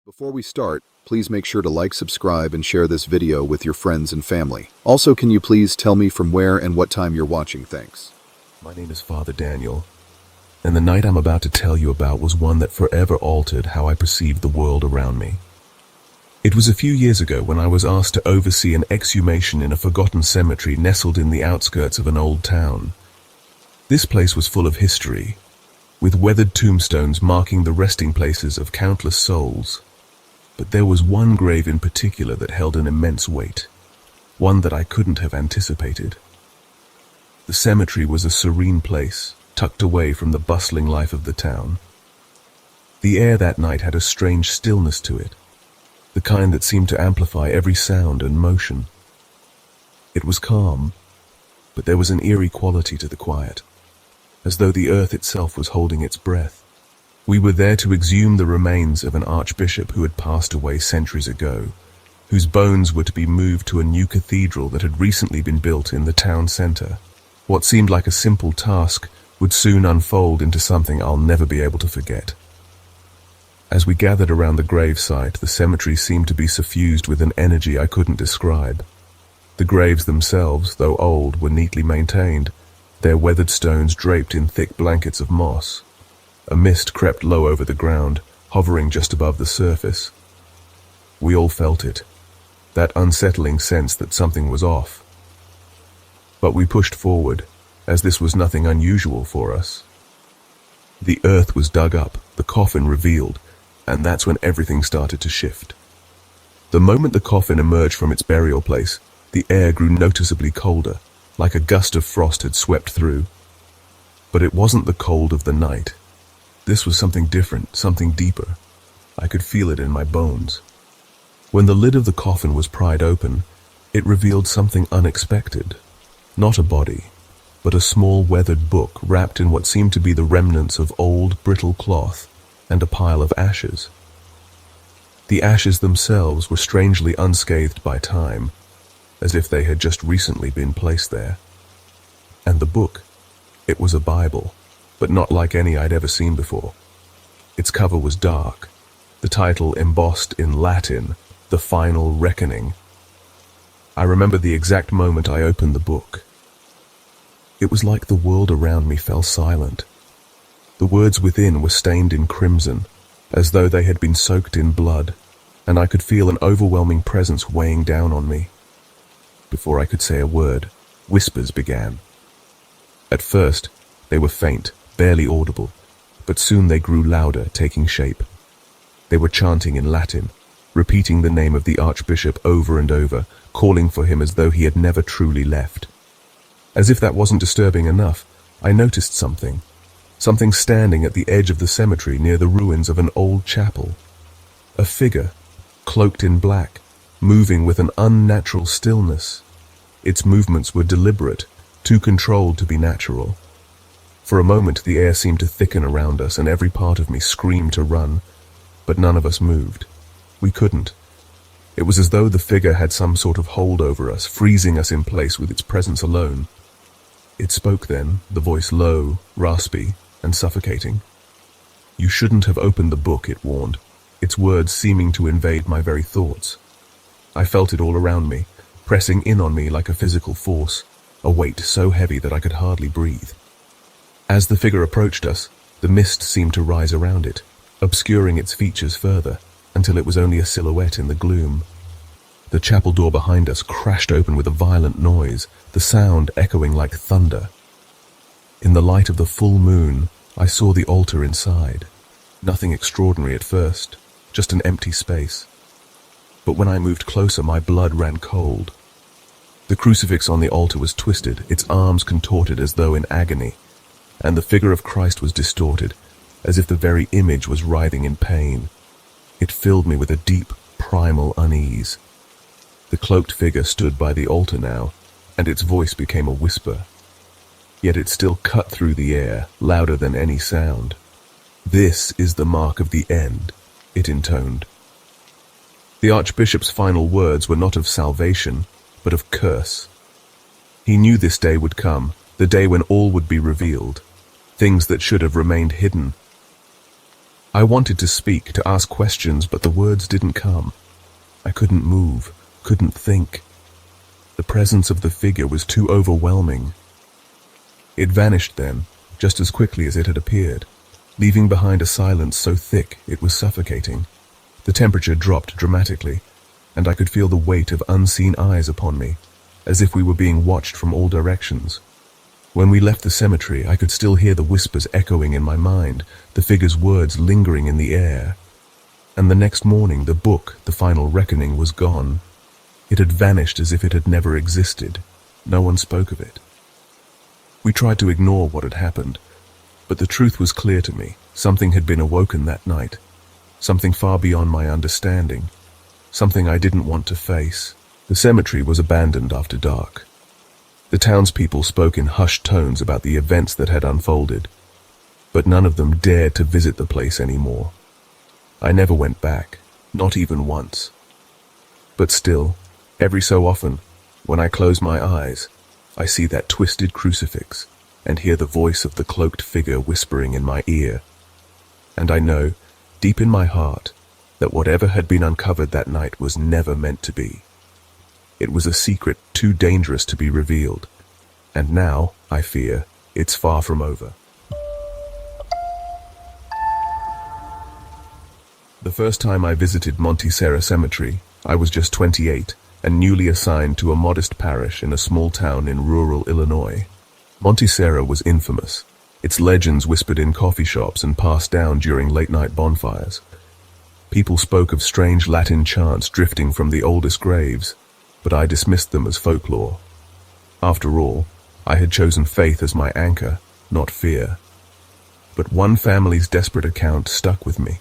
Before we start, please make sure to like, subscribe, and share this video with your friends and family. Also, can you please tell me from where and what time you're watching? Thanks. My name is Father Daniel, and the night I'm about to tell you about was one that forever altered how I perceived the world around me. It was a few years ago when I was asked to oversee an exhumation in a forgotten cemetery nestled in the outskirts of an old town. This place was full of history, with weathered tombstones marking the resting places of countless souls. But there was one grave in particular that held an immense weight, one that I couldn't have anticipated. The cemetery was a serene place, tucked away from the bustling life of the town. The air that night had a strange stillness to it, the kind that seemed to amplify every sound and motion. It was calm, but there was an eerie quality to the quiet, as though the earth itself was holding its breath. We were there to exhume the remains of an archbishop who had passed away centuries ago, whose bones were to be moved to a new cathedral that had recently been built in the town center. What seemed like a simple task would soon unfold into something I'll never be able to forget. As we gathered around the gravesite, the cemetery seemed to be suffused with an energy I couldn't describe. The graves themselves, though old, were neatly maintained, their weathered stones draped in thick blankets of moss. A mist crept low over the ground, hovering just above the surface. We all felt it, that unsettling sense that something was off. But we pushed forward, as this was nothing unusual for us. The earth was dug up, the coffin revealed, and that's when everything started to shift. The moment the coffin emerged from its burial place, the air grew noticeably colder, like a gust of frost had swept through. But it wasn't the cold of the night. This was something different, something deeper. I could feel it in my bones. When the lid of the coffin was pried open, it revealed something unexpected. Not a body, but a small weathered book wrapped in what seemed to be the remnants of old, brittle cloth and a pile of ashes. The ashes themselves were strangely unscathed by time, as if they had just recently been placed there. And the book, it was a Bible, but not like any I'd ever seen before. Its cover was dark, the title embossed in Latin, The Final Reckoning. I remember the exact moment I opened the book. It was like the world around me fell silent. The words within were stained in crimson, as though they had been soaked in blood, and I could feel an overwhelming presence weighing down on me. Before I could say a word, whispers began. At first, they were faint, barely audible, but soon they grew louder, taking shape. They were chanting in Latin, repeating the name of the archbishop over and over, calling for him as though he had never truly left. As if that wasn't disturbing enough, I noticed something standing at the edge of the cemetery near the ruins of an old chapel. A figure, cloaked in black, moving with an unnatural stillness. Its movements were deliberate, too controlled to be natural. For a moment the air seemed to thicken around us and every part of me screamed to run, but none of us moved. We couldn't. It was as though the figure had some sort of hold over us, freezing us in place with its presence alone. It spoke then, the voice low, raspy, and suffocating. "You shouldn't have opened the book," it warned, its words seeming to invade my very thoughts. I felt it all around me, pressing in on me like a physical force, a weight so heavy that I could hardly breathe. As the figure approached us, the mist seemed to rise around it, obscuring its features further, until it was only a silhouette in the gloom. The chapel door behind us crashed open with a violent noise, the sound echoing like thunder. In the light of the full moon, I saw the altar inside. Nothing extraordinary at first, just an empty space. But when I moved closer, my blood ran cold. The crucifix on the altar was twisted, its arms contorted as though in agony, and the figure of Christ was distorted, as if the very image was writhing in pain. It filled me with a deep, primal unease. The cloaked figure stood by the altar now, and its voice became a whisper. Yet it still cut through the air, louder than any sound. "This is the mark of the end," it intoned. The archbishop's final words were not of salvation, but of curse. He knew this day would come, the day when all would be revealed, things that should have remained hidden. I wanted to speak, to ask questions, but the words didn't come. I couldn't move, couldn't think. The presence of the figure was too overwhelming. It vanished then, just as quickly as it had appeared, leaving behind a silence so thick it was suffocating. The temperature dropped dramatically, and I could feel the weight of unseen eyes upon me, as if we were being watched from all directions. When we left the cemetery, I could still hear the whispers echoing in my mind, the figure's words lingering in the air. And the next morning, the book, The Final Reckoning, was gone. It had vanished as if it had never existed. No one spoke of it. We tried to ignore what had happened, but the truth was clear to me. Something had been awoken that night. Something far beyond my understanding. Something I didn't want to face. The cemetery was abandoned after dark. The townspeople spoke in hushed tones about the events that had unfolded, but none of them dared to visit the place anymore. I never went back, not even once. But still, every so often, when I close my eyes, I see that twisted crucifix and hear the voice of the cloaked figure whispering in my ear. And I know, deep in my heart, that whatever had been uncovered that night was never meant to be. It was a secret too dangerous to be revealed, and now, I fear, it's far from over. The first time I visited Monte Serra Cemetery, I was just 28 and newly assigned to a modest parish in a small town in rural Illinois. Monte Serra was infamous. Its legends whispered in coffee shops and passed down during late-night bonfires. People spoke of strange Latin chants drifting from the oldest graves, but I dismissed them as folklore. After all, I had chosen faith as my anchor, not fear. But one family's desperate account stuck with me.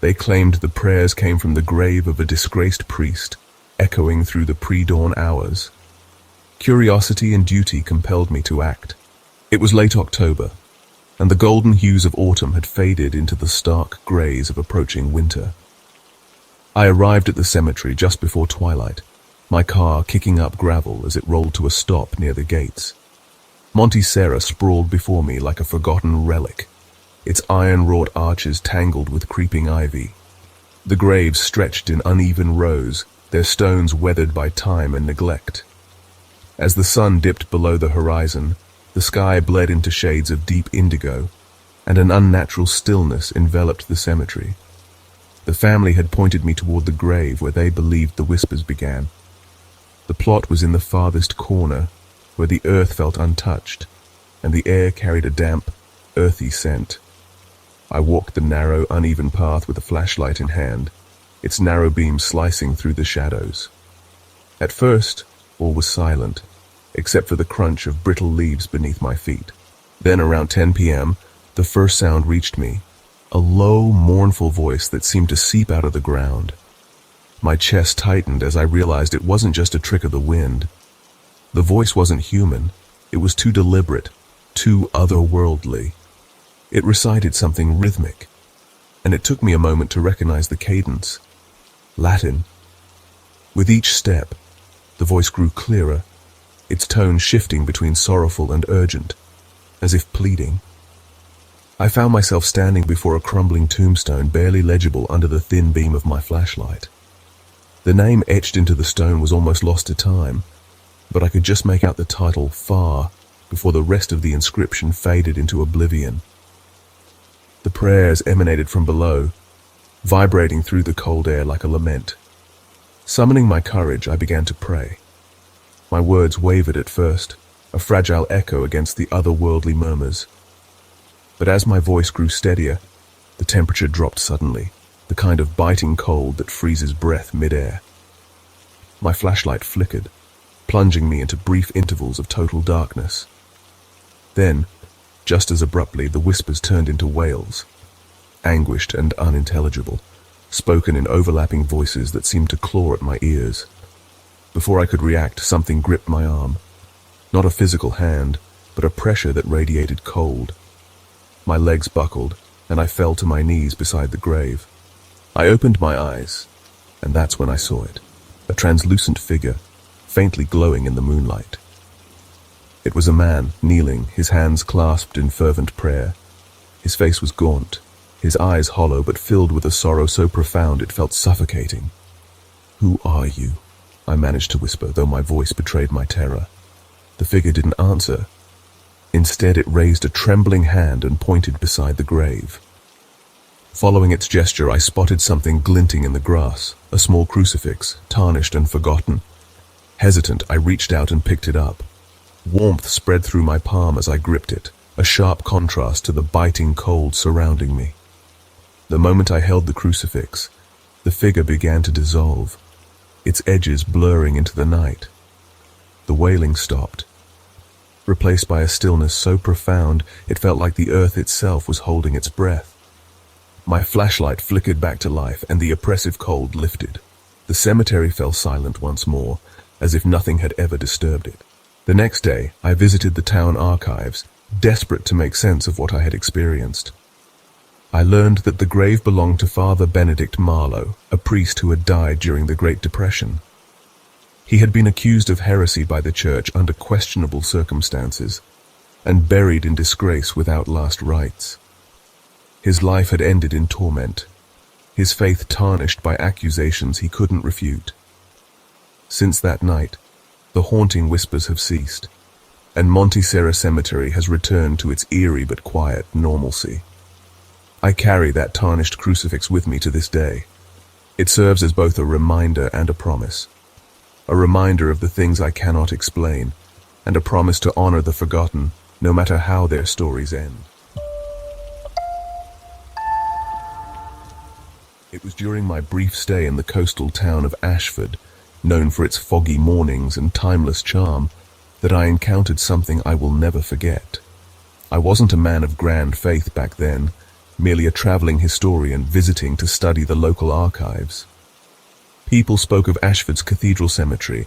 They claimed the prayers came from the grave of a disgraced priest, echoing through the pre-dawn hours. Curiosity and duty compelled me to act. It was late October, and the golden hues of autumn had faded into the stark grays of approaching winter. I arrived at the cemetery just before twilight, my car kicking up gravel as it rolled to a stop near the gates. Monte Serra sprawled before me like a forgotten relic, its iron-wrought arches tangled with creeping ivy. The graves stretched in uneven rows, their stones weathered by time and neglect. As the sun dipped below the horizon, the sky bled into shades of deep indigo, and an unnatural stillness enveloped the cemetery. The family had pointed me toward the grave where they believed the whispers began. The plot was in the farthest corner, where the earth felt untouched, and the air carried a damp, earthy scent. I walked the narrow, uneven path with a flashlight in hand, its narrow beam slicing through the shadows. At first, all was silent, except for the crunch of brittle leaves beneath my feet. Then, around 10 p.m., the first sound reached me, a low, mournful voice that seemed to seep out of the ground. My chest tightened as I realized it wasn't just a trick of the wind. The voice wasn't human. It was too deliberate, too otherworldly. It recited something rhythmic, and it took me a moment to recognize the cadence. Latin. With each step, the voice grew clearer, its tone shifting between sorrowful and urgent, as if pleading. I found myself standing before a crumbling tombstone barely legible under the thin beam of my flashlight. The name etched into the stone was almost lost to time, but I could just make out the title "Far" before the rest of the inscription faded into oblivion. The prayers emanated from below, vibrating through the cold air like a lament. Summoning my courage, I began to pray. My words wavered at first, a fragile echo against the otherworldly murmurs. But as my voice grew steadier, the temperature dropped suddenly, the kind of biting cold that freezes breath mid-air. My flashlight flickered, plunging me into brief intervals of total darkness. Then, just as abruptly, the whispers turned into wails, anguished and unintelligible, spoken in overlapping voices that seemed to claw at my ears. Before I could react, something gripped my arm. Not a physical hand, but a pressure that radiated cold. My legs buckled, and I fell to my knees beside the grave. I opened my eyes, and that's when I saw it, a translucent figure, faintly glowing in the moonlight. It was a man, kneeling, his hands clasped in fervent prayer. His face was gaunt, his eyes hollow but filled with a sorrow so profound it felt suffocating. "Who are you?" I managed to whisper, though my voice betrayed my terror. The figure didn't answer. Instead, it raised a trembling hand and pointed beside the grave. Following its gesture, I spotted something glinting in the grass, a small crucifix, tarnished and forgotten. Hesitant, I reached out and picked it up. Warmth spread through my palm as I gripped it, a sharp contrast to the biting cold surrounding me. The moment I held the crucifix, the figure began to dissolve, its edges blurring into the night. The wailing stopped, replaced by a stillness so profound it felt like the earth itself was holding its breath. My flashlight flickered back to life and the oppressive cold lifted. The cemetery fell silent once more, as if nothing had ever disturbed it. The next day, I visited the town archives, desperate to make sense of what I had experienced. I learned that the grave belonged to Father Benedict Marlowe, a priest who had died during the Great Depression. He had been accused of heresy by the church under questionable circumstances, and buried in disgrace without last rites. His life had ended in torment, his faith tarnished by accusations he couldn't refute. Since that night, the haunting whispers have ceased, and Monte Serra Cemetery has returned to its eerie but quiet normalcy. I carry that tarnished crucifix with me to this day. It serves as both a reminder and a promise. A reminder of the things I cannot explain, and a promise to honor the forgotten, no matter how their stories end. It was during my brief stay in the coastal town of Ashford, known for its foggy mornings and timeless charm, that I encountered something I will never forget. I wasn't a man of grand faith back then, merely a traveling historian visiting to study the local archives. People spoke of Ashford's Cathedral Cemetery,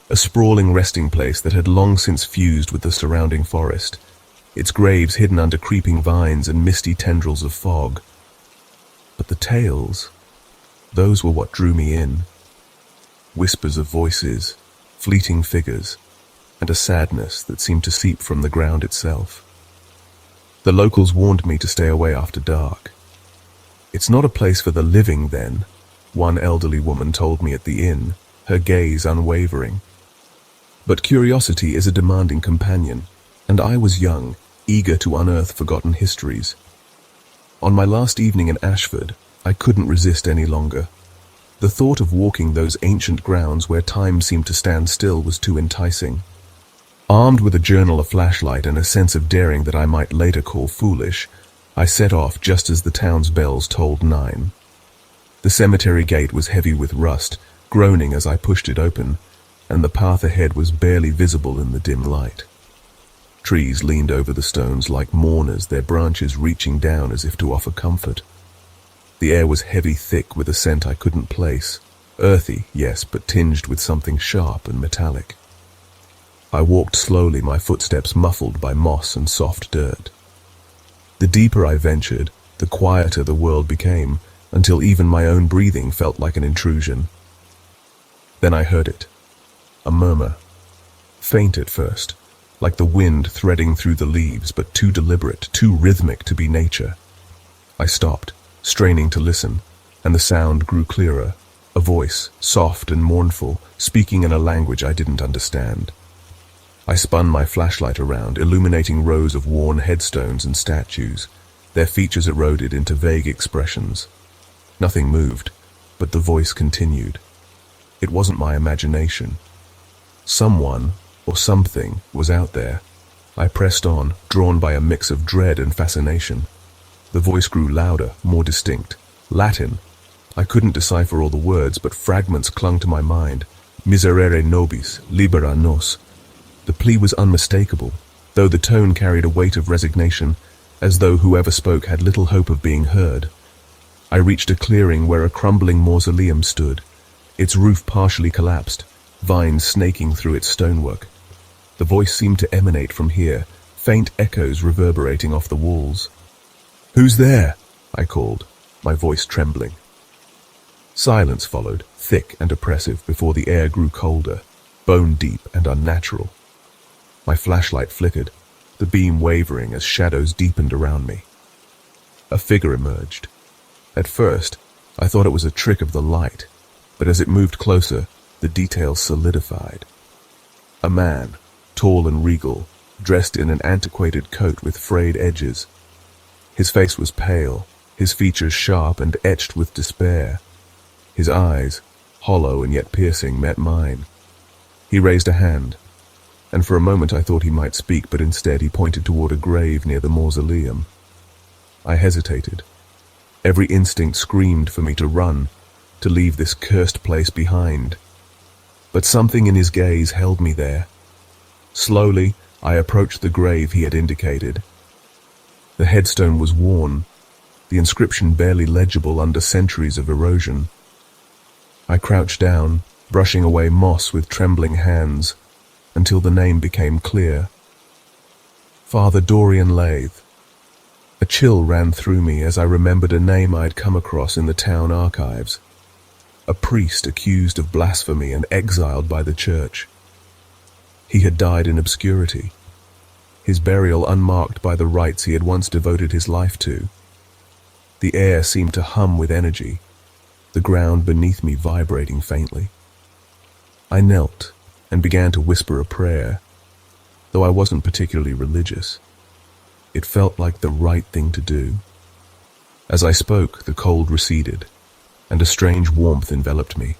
a sprawling resting place that had long since fused with the surrounding forest, its graves hidden under creeping vines and misty tendrils of fog. But the tales, those were what drew me in. Whispers of voices, fleeting figures, and a sadness that seemed to seep from the ground itself. The locals warned me to stay away after dark. "It's not a place for the living, then," one elderly woman told me at the inn, her gaze unwavering. But curiosity is a demanding companion, and I was young, eager to unearth forgotten histories. On my last evening in Ashford, I couldn't resist any longer. The thought of walking those ancient grounds where time seemed to stand still was too enticing. Armed with a journal, a flashlight, and a sense of daring that I might later call foolish, I set off just as the town's bells tolled 9. The cemetery gate was heavy with rust, groaning as I pushed it open, and the path ahead was barely visible in the dim light. Trees leaned over the stones like mourners, their branches reaching down as if to offer comfort. The air was heavy, thick, with a scent I couldn't place. Earthy, yes, but tinged with something sharp and metallic. I walked slowly, my footsteps muffled by moss and soft dirt. The deeper I ventured, the quieter the world became, until even my own breathing felt like an intrusion. Then I heard it. A murmur. Faint at first, like the wind threading through the leaves, but too deliberate, too rhythmic to be nature. I stopped, straining to listen, and the sound grew clearer, a voice, soft and mournful, speaking in a language I didn't understand. I spun my flashlight around, illuminating rows of worn headstones and statues, their features eroded into vague expressions. Nothing moved, but the voice continued. It wasn't my imagination. Someone, or something, was out there. I pressed on, drawn by a mix of dread and fascination. The voice grew louder, more distinct. Latin. I couldn't decipher all the words, but fragments clung to my mind. Miserere nobis, libera nos. The plea was unmistakable, though the tone carried a weight of resignation, as though whoever spoke had little hope of being heard. I reached a clearing where a crumbling mausoleum stood, its roof partially collapsed, vines snaking through its stonework. The voice seemed to emanate from here, faint echoes reverberating off the walls. "Who's there?" I called, my voice trembling. Silence followed, thick and oppressive, before the air grew colder, bone-deep and unnatural. My flashlight flickered, the beam wavering as shadows deepened around me. A figure emerged. At first, I thought it was a trick of the light, but as it moved closer, the details solidified. A man, tall and regal, dressed in an antiquated coat with frayed edges. His face was pale, his features sharp and etched with despair. His eyes, hollow and yet piercing, met mine. He raised a hand, and for a moment I thought he might speak, but instead he pointed toward a grave near the mausoleum. I hesitated. Every instinct screamed for me to run, to leave this cursed place behind. But something in his gaze held me there. Slowly, I approached the grave he had indicated. The headstone was worn, the inscription barely legible under centuries of erosion. I crouched down, brushing away moss with trembling hands, until the name became clear. Father Dorian Lathe. A chill ran through me as I remembered a name I'd come across in the town archives. A priest accused of blasphemy and exiled by the church. He had died in obscurity, his burial unmarked by the rites he had once devoted his life to. The air seemed to hum with energy, the ground beneath me vibrating faintly. I knelt and began to whisper a prayer, though I wasn't particularly religious. It felt like the right thing to do. As I spoke, the cold receded, and a strange warmth enveloped me.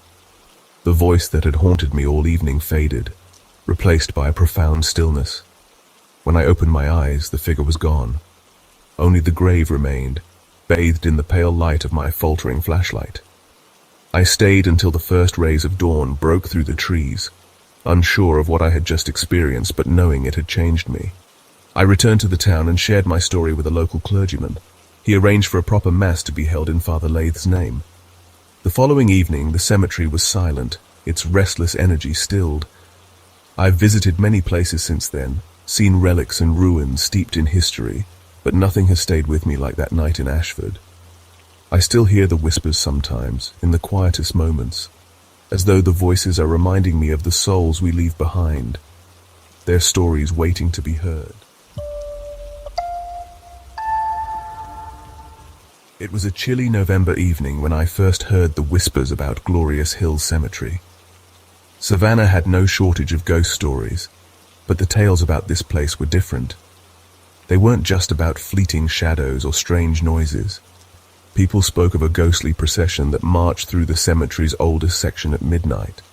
The voice that had haunted me all evening faded, replaced by a profound stillness. When I opened my eyes, the figure was gone. Only the grave remained, bathed in the pale light of my faltering flashlight. I stayed until the first rays of dawn broke through the trees, unsure of what I had just experienced, but knowing it had changed me. I returned to the town and shared my story with a local clergyman. He arranged for a proper mass to be held in Father Lathe's name. The following evening, the cemetery was silent, its restless energy stilled. I've visited many places since then, seen relics and ruins steeped in history, but nothing has stayed with me like that night in Ashford. I still hear the whispers sometimes, in the quietest moments, as though the voices are reminding me of the souls we leave behind, their stories waiting to be heard. It was a chilly November evening when I first heard the whispers about Glorious Hill Cemetery. Savannah had no shortage of ghost stories, but the tales about this place were different. They weren't just about fleeting shadows or strange noises. People spoke of a ghostly procession that marched through the cemetery's oldest section at midnight.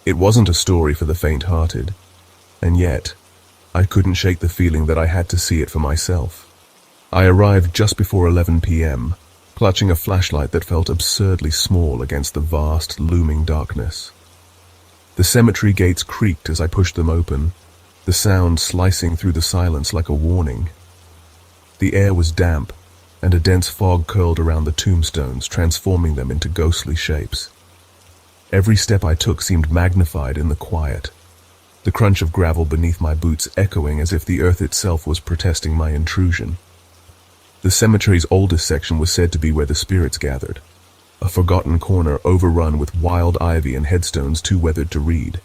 It wasn't a story for the faint-hearted, and yet, I couldn't shake the feeling that I had to see it for myself. I arrived just before 11 p.m., clutching a flashlight that felt absurdly small against the vast, looming darkness. The cemetery gates creaked as I pushed them open, the sound slicing through the silence like a warning. The air was damp, and a dense fog curled around the tombstones, transforming them into ghostly shapes. Every step I took seemed magnified in the quiet, the crunch of gravel beneath my boots echoing as if the earth itself was protesting my intrusion. The cemetery's oldest section was said to be where the spirits gathered, a forgotten corner overrun with wild ivy and headstones too weathered to read.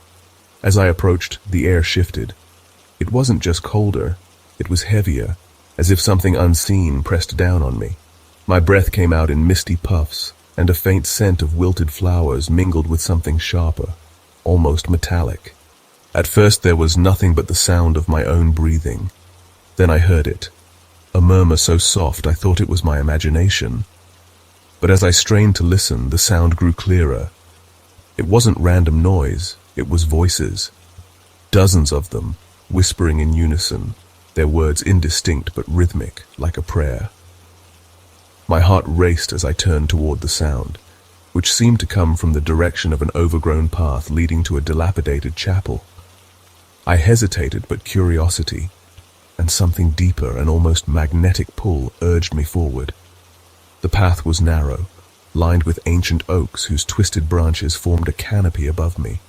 As I approached, the air shifted. It wasn't just colder, it was heavier, as if something unseen pressed down on me. My breath came out in misty puffs, and a faint scent of wilted flowers mingled with something sharper, almost metallic. At first there was nothing but the sound of my own breathing. Then I heard it, a murmur so soft I thought it was my imagination. But as I strained to listen, the sound grew clearer. It wasn't random noise, it was voices. Dozens of them, whispering in unison, their words indistinct but rhythmic, like a prayer. My heart raced as I turned toward the sound, which seemed to come from the direction of an overgrown path leading to a dilapidated chapel. I hesitated, but curiosity, and something deeper, an almost magnetic pull, urged me forward. The path was narrow, lined with ancient oaks whose twisted branches formed a canopy above me.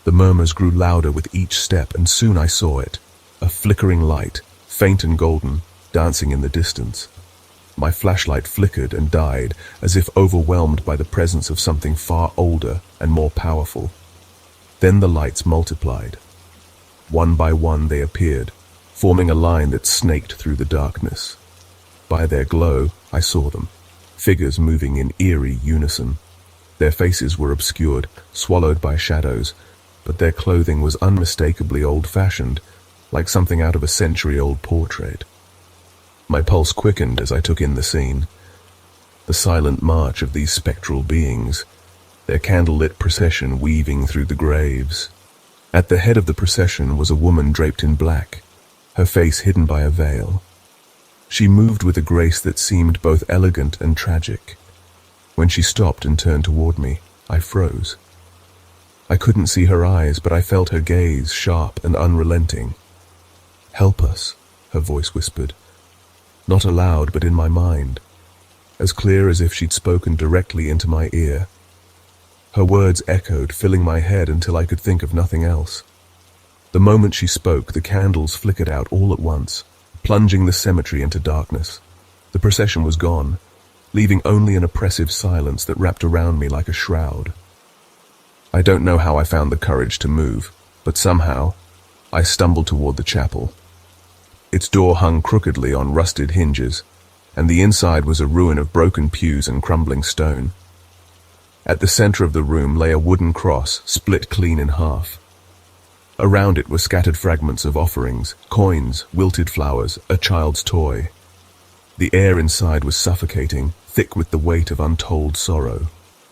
The murmurs grew louder with each step, and soon I saw it, a flickering light, faint and golden, dancing in the distance. My flashlight flickered and died, as if overwhelmed by the presence of something far older and more powerful. Then the lights multiplied. One by one they appeared, forming a line that snaked through the darkness. by their glow, I saw them, figures moving in eerie unison. Their faces were obscured, swallowed by shadows, but their clothing was unmistakably old-fashioned, like something out of a century-old portrait. My pulse quickened as I took in the scene. The silent march of these spectral beings, their candlelit procession weaving through the graves. At the head of the procession was a woman draped in black, her face hidden by a veil. She moved with a grace that seemed both elegant and tragic. When she stopped and turned toward me, I froze. I couldn't see her eyes, but I felt her gaze, sharp and unrelenting. "Help us," her voice whispered. Not aloud, but in my mind, as clear as if she'd spoken directly into my ear. Her words echoed, filling my head until I could think of nothing else. The moment she spoke, the candles flickered out all at once, plunging the cemetery into darkness. The procession was gone, leaving only an oppressive silence that wrapped around me like a shroud. I don't know how I found the courage to move, but somehow, I stumbled toward the chapel. Its door hung crookedly on rusted hinges, and the inside was a ruin of broken pews and crumbling stone. At the center of the room lay a wooden cross, split clean in half. Around it were scattered fragments of offerings, coins, wilted flowers, a child's toy. The air inside was suffocating, thick with the weight of untold sorrow.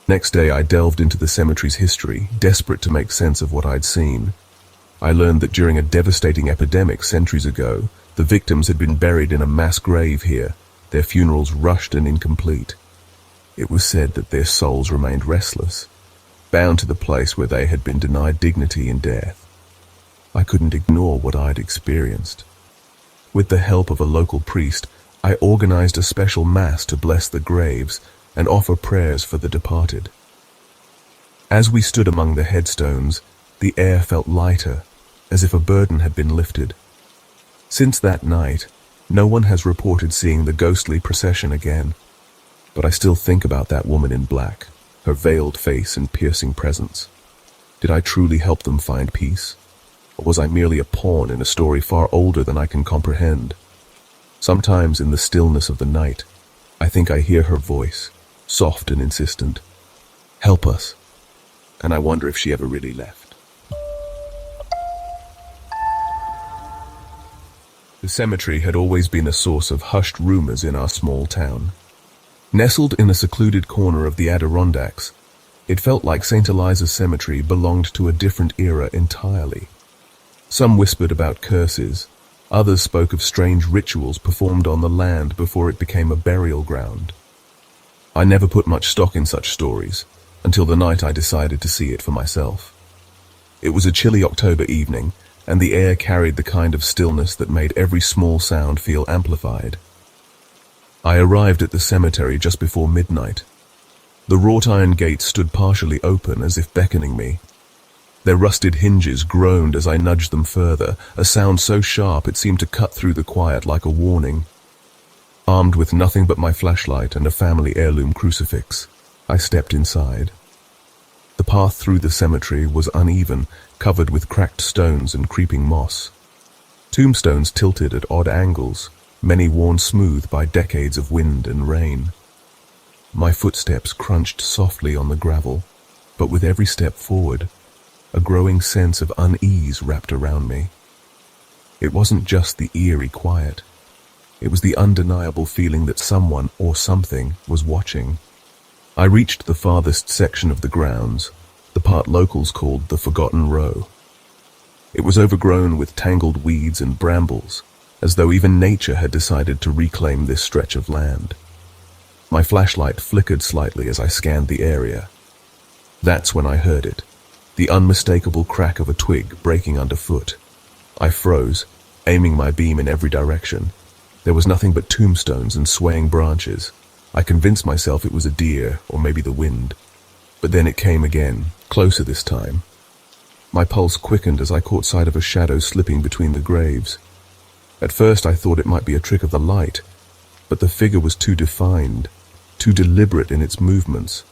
Next day I delved into the cemetery's history, desperate to make sense of what I'd seen. I learned that during a devastating epidemic centuries ago, the victims had been buried in a mass grave here, their funerals rushed and incomplete. It was said that their souls remained restless, bound to the place where they had been denied dignity in death. I couldn't ignore what I'd experienced. With the help of a local priest, I organized a special mass to bless the graves and offer prayers for the departed. As we stood among the headstones, the air felt lighter, as if a burden had been lifted. Since that night, no one has reported seeing the ghostly procession again. But I still think about that woman in black, her veiled face and piercing presence. Did I truly help them find peace? Or was I merely a pawn in a story far older than I can comprehend? Sometimes in the stillness of the night, I think I hear her voice, soft and insistent. "Help us." And I wonder if she ever really left. The cemetery had always been a source of hushed rumors in our small town. Nestled in a secluded corner of the Adirondacks, it felt like St. Eliza's Cemetery belonged to a different era entirely. Some whispered about curses, others spoke of strange rituals performed on the land before it became a burial ground. I never put much stock in such stories, until the night I decided to see it for myself. It was a chilly October evening, and the air carried the kind of stillness that made every small sound feel amplified. I arrived at the cemetery just before midnight. The wrought iron gates stood partially open as if beckoning me. Their rusted hinges groaned as I nudged them further, a sound so sharp it seemed to cut through the quiet like a warning. Armed with nothing but my flashlight and a family heirloom crucifix, I stepped inside. The path through the cemetery was uneven, covered with cracked stones and creeping moss. Tombstones tilted at odd angles, many worn smooth by decades of wind and rain. My footsteps crunched softly on the gravel, but with every step forward, a growing sense of unease wrapped around me. It wasn't just the eerie quiet. It was the undeniable feeling that someone or something was watching. I reached the farthest section of the grounds, the part locals called the Forgotten Row. It was overgrown with tangled weeds and brambles, as though even nature had decided to reclaim this stretch of land. My flashlight flickered slightly as I scanned the area. That's when I heard it, the unmistakable crack of a twig breaking underfoot. I froze, aiming my beam in every direction. There was nothing but tombstones and swaying branches. I convinced myself it was a deer, or maybe the wind. But then it came again, closer this time. My pulse quickened as I caught sight of a shadow slipping between the graves. At first I thought it might be a trick of the light, but the figure was too defined, too deliberate in its movements.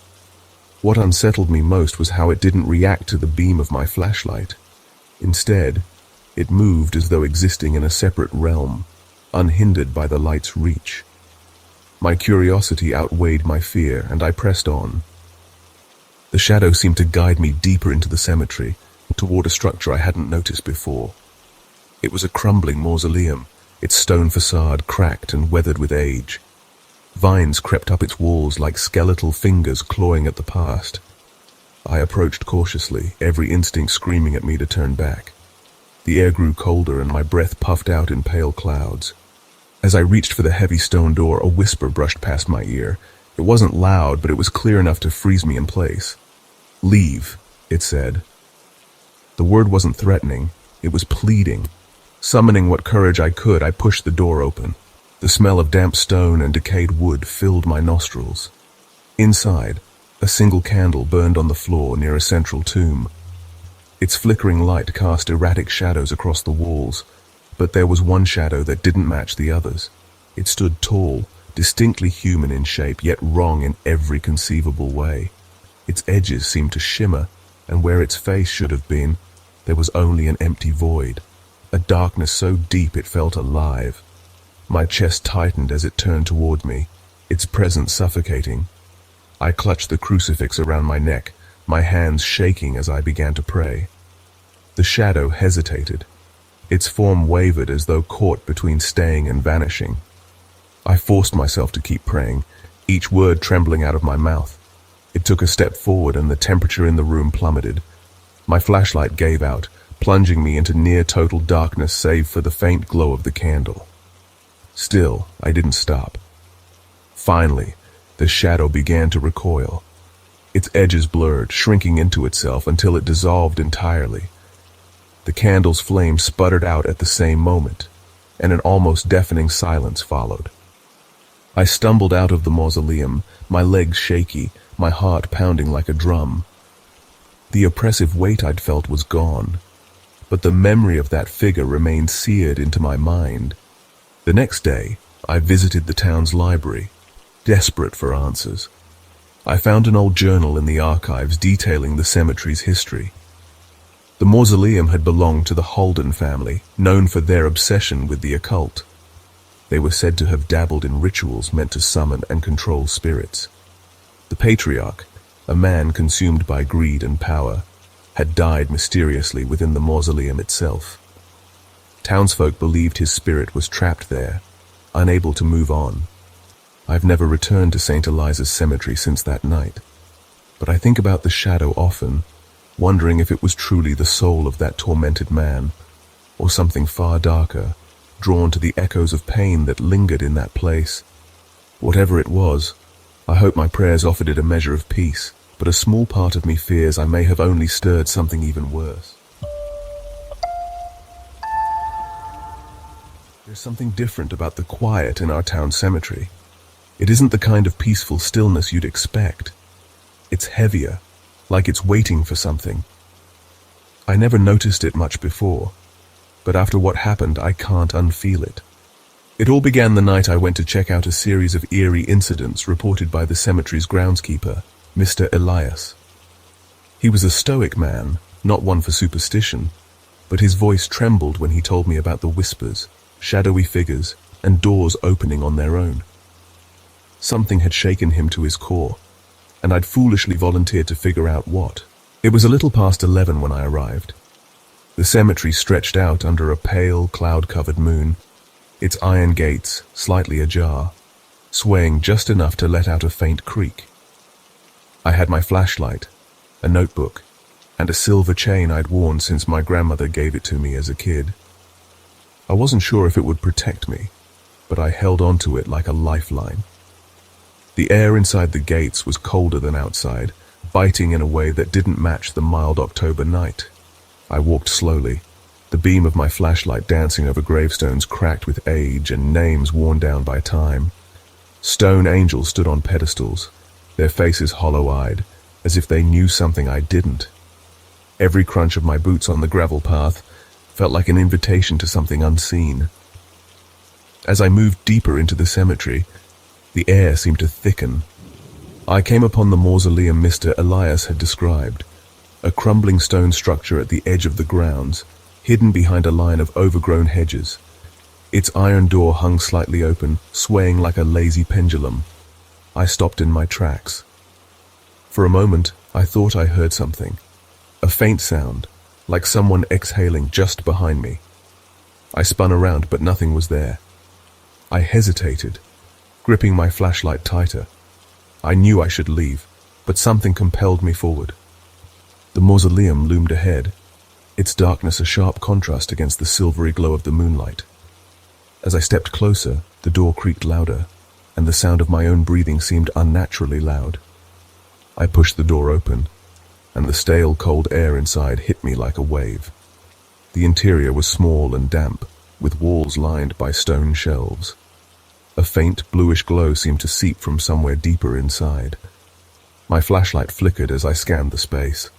What unsettled me most was how it didn't react to the beam of my flashlight. Instead, it moved as though existing in a separate realm, unhindered by the light's reach. My curiosity outweighed my fear, and I pressed on. The shadow seemed to guide me deeper into the cemetery, toward a structure I hadn't noticed before. It was a crumbling mausoleum, its stone facade cracked and weathered with age. Vines crept up its walls like skeletal fingers clawing at the past. I approached cautiously, every instinct screaming at me to turn back. The air grew colder and my breath puffed out in pale clouds. As I reached for the heavy stone door, a whisper brushed past my ear. It wasn't loud, but it was clear enough to freeze me in place. "Leave," it said. The word wasn't threatening, it was pleading. Summoning what courage I could, I pushed the door open. The smell of damp stone and decayed wood filled my nostrils. Inside, a single candle burned on the floor near a central tomb. Its flickering light cast erratic shadows across the walls, but there was one shadow that didn't match the others. It stood tall, distinctly human in shape, yet wrong in every conceivable way. Its edges seemed to shimmer, and where its face should have been, there was only an empty void, a darkness so deep it felt alive. My chest tightened as it turned toward me, its presence suffocating. I clutched the crucifix around my neck, my hands shaking as I began to pray. The shadow hesitated. Its form wavered as though caught between staying and vanishing. I forced myself to keep praying, each word trembling out of my mouth. It took a step forward and the temperature in the room plummeted. My flashlight gave out, plunging me into near-total darkness save for the faint glow of the candle. Still, I didn't stop. Finally, the shadow began to recoil. Its edges blurred, shrinking into itself until it dissolved entirely. The candle's flame sputtered out at the same moment, and an almost deafening silence followed. I stumbled out of the mausoleum, my legs shaky, my heart pounding like a drum. The oppressive weight I'd felt was gone, but the memory of that figure remained seared into my mind. The next day, I visited the town's library, desperate for answers. I found an old journal in the archives detailing the cemetery's history. The mausoleum had belonged to the Holden family, known for their obsession with the occult. They were said to have dabbled in rituals meant to summon and control spirits. The patriarch, a man consumed by greed and power, had died mysteriously within the mausoleum itself. Townsfolk believed his spirit was trapped there, unable to move on. I've never returned to St. Eliza's cemetery since that night, but I think about the shadow often, wondering if it was truly the soul of that tormented man, or something far darker, drawn to the echoes of pain that lingered in that place. Whatever it was, I hope my prayers offered it a measure of peace, but a small part of me fears I may have only stirred something even worse. There's something different about the quiet in our town cemetery. It isn't the kind of peaceful stillness you'd expect. It's heavier, like it's waiting for something. I never noticed it much before, but after what happened, I can't unfeel it. It all began the night I went to check out a series of eerie incidents reported by the cemetery's groundskeeper, Mr. Elias. He was a stoic man, not one for superstition, but his voice trembled when he told me about the whispers, shadowy figures, and doors opening on their own. Something had shaken him to his core, and I'd foolishly volunteered to figure out what. It was a little past 11 when I arrived. The cemetery stretched out under a pale, cloud-covered moon, its iron gates slightly ajar, swaying just enough to let out a faint creak. I had my flashlight, a notebook, and a silver chain I'd worn since my grandmother gave it to me as a kid. I wasn't sure if it would protect me, but I held onto it like a lifeline. The air inside the gates was colder than outside, biting in a way that didn't match the mild October night. I walked slowly, the beam of my flashlight dancing over gravestones cracked with age and names worn down by time. Stone angels stood on pedestals, their faces hollow-eyed, as if they knew something I didn't. Every crunch of my boots on the gravel path felt like an invitation to something unseen. As I moved deeper into the cemetery, the air seemed to thicken. I came upon the mausoleum Mr. Elias had described, a crumbling stone structure at the edge of the grounds, hidden behind a line of overgrown hedges. Its iron door hung slightly open, swaying like a lazy pendulum. I stopped in my tracks. For a moment, I thought I heard something. A faint sound, like someone exhaling just behind me. I spun around, but nothing was there. I hesitated, gripping my flashlight tighter. I knew I should leave, but something compelled me forward. The mausoleum loomed ahead, its darkness a sharp contrast against the silvery glow of the moonlight. As I stepped closer, the door creaked louder, and the sound of my own breathing seemed unnaturally loud. I pushed the door open, and the stale, cold air inside hit me like a wave. The interior was small and damp, with walls lined by stone shelves. A faint, bluish glow seemed to seep from somewhere deeper inside. My flashlight flickered as I scanned the space,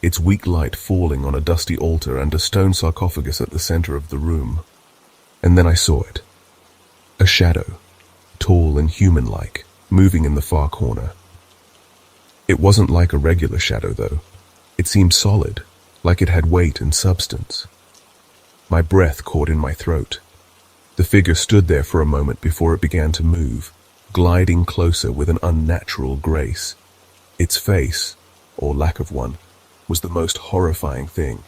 its weak light falling on a dusty altar and a stone sarcophagus at the center of the room. And then I saw it. A shadow, tall and human-like, moving in the far corner. It wasn't like a regular shadow, though. It seemed solid, like it had weight and substance. My breath caught in my throat. The figure stood there for a moment before it began to move, gliding closer with an unnatural grace. Its face, or lack of one, was the most horrifying thing.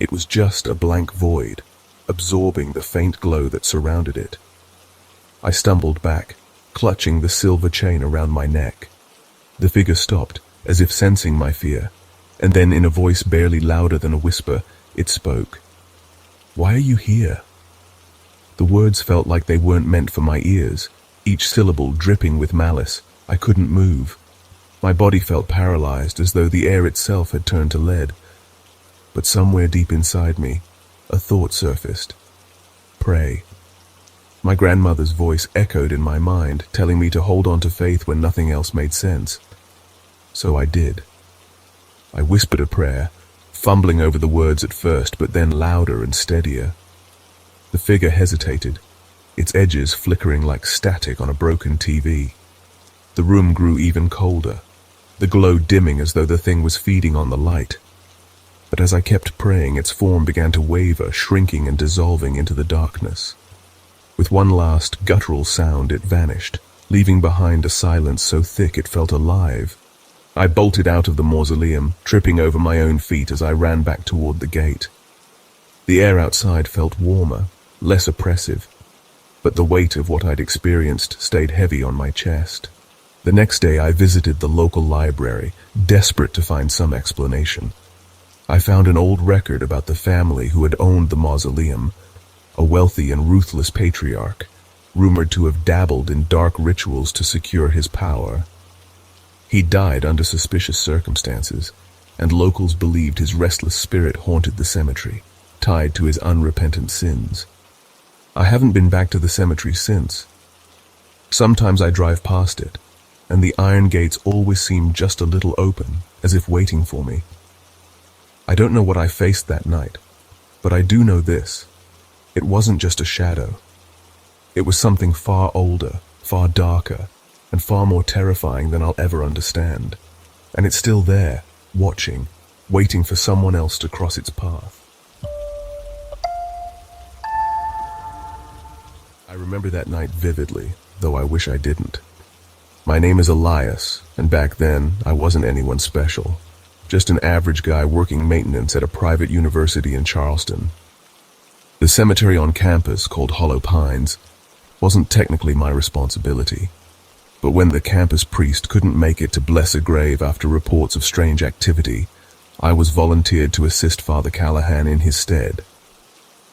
It was just a blank void, absorbing the faint glow that surrounded it. I stumbled back, clutching the silver chain around my neck. The figure stopped, as if sensing my fear, and then in a voice barely louder than a whisper, it spoke. "Why are you here?" The words felt like they weren't meant for my ears, each syllable dripping with malice. I couldn't move. My body felt paralyzed, as though the air itself had turned to lead. But somewhere deep inside me, a thought surfaced. Pray. My grandmother's voice echoed in my mind, telling me to hold on to faith when nothing else made sense. So I did. I whispered a prayer, fumbling over the words at first, but then louder and steadier. The figure hesitated, its edges flickering like static on a broken TV. The room grew even colder, the glow dimming as though the thing was feeding on the light. But as I kept praying, its form began to waver, shrinking and dissolving into the darkness. With one last guttural sound, it vanished, leaving behind a silence so thick it felt alive. I bolted out of the mausoleum, tripping over my own feet as I ran back toward the gate. The air outside felt warmer, less oppressive, but the weight of what I'd experienced stayed heavy on my chest. The next day I visited the local library, desperate to find some explanation. I found an old record about the family who had owned the mausoleum, a wealthy and ruthless patriarch, rumored to have dabbled in dark rituals to secure his power. He died under suspicious circumstances, and locals believed his restless spirit haunted the cemetery, tied to his unrepentant sins. I haven't been back to the cemetery since. Sometimes I drive past it, and the iron gates always seem just a little open, as if waiting for me. I don't know what I faced that night, but I do know this. It wasn't just a shadow. It was something far older, far darker, and far more terrifying than I'll ever understand. And it's still there, watching, waiting for someone else to cross its path. I remember that night vividly, though I wish I didn't. My name is Elias, and back then, I wasn't anyone special. Just an average guy working maintenance at a private university in Charleston. The cemetery on campus, called Hollow Pines, wasn't technically my responsibility. But when the campus priest couldn't make it to bless a grave after reports of strange activity, I was volunteered to assist Father Callahan in his stead.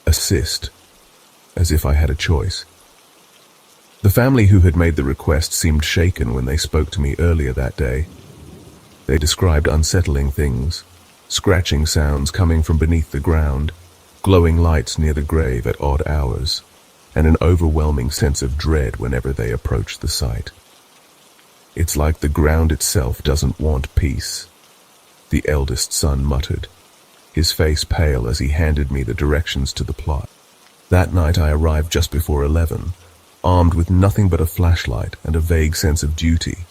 Assist, as if I had a choice. The family who had made the request seemed shaken when they spoke to me earlier that day. They described unsettling things, scratching sounds coming from beneath the ground, glowing lights near the grave at odd hours, and an overwhelming sense of dread whenever they approached the site. "It's like the ground itself doesn't want peace," the eldest son muttered, his face pale as he handed me the directions to the plot. That night I arrived just before 11, armed with nothing but a flashlight and a vague sense of duty.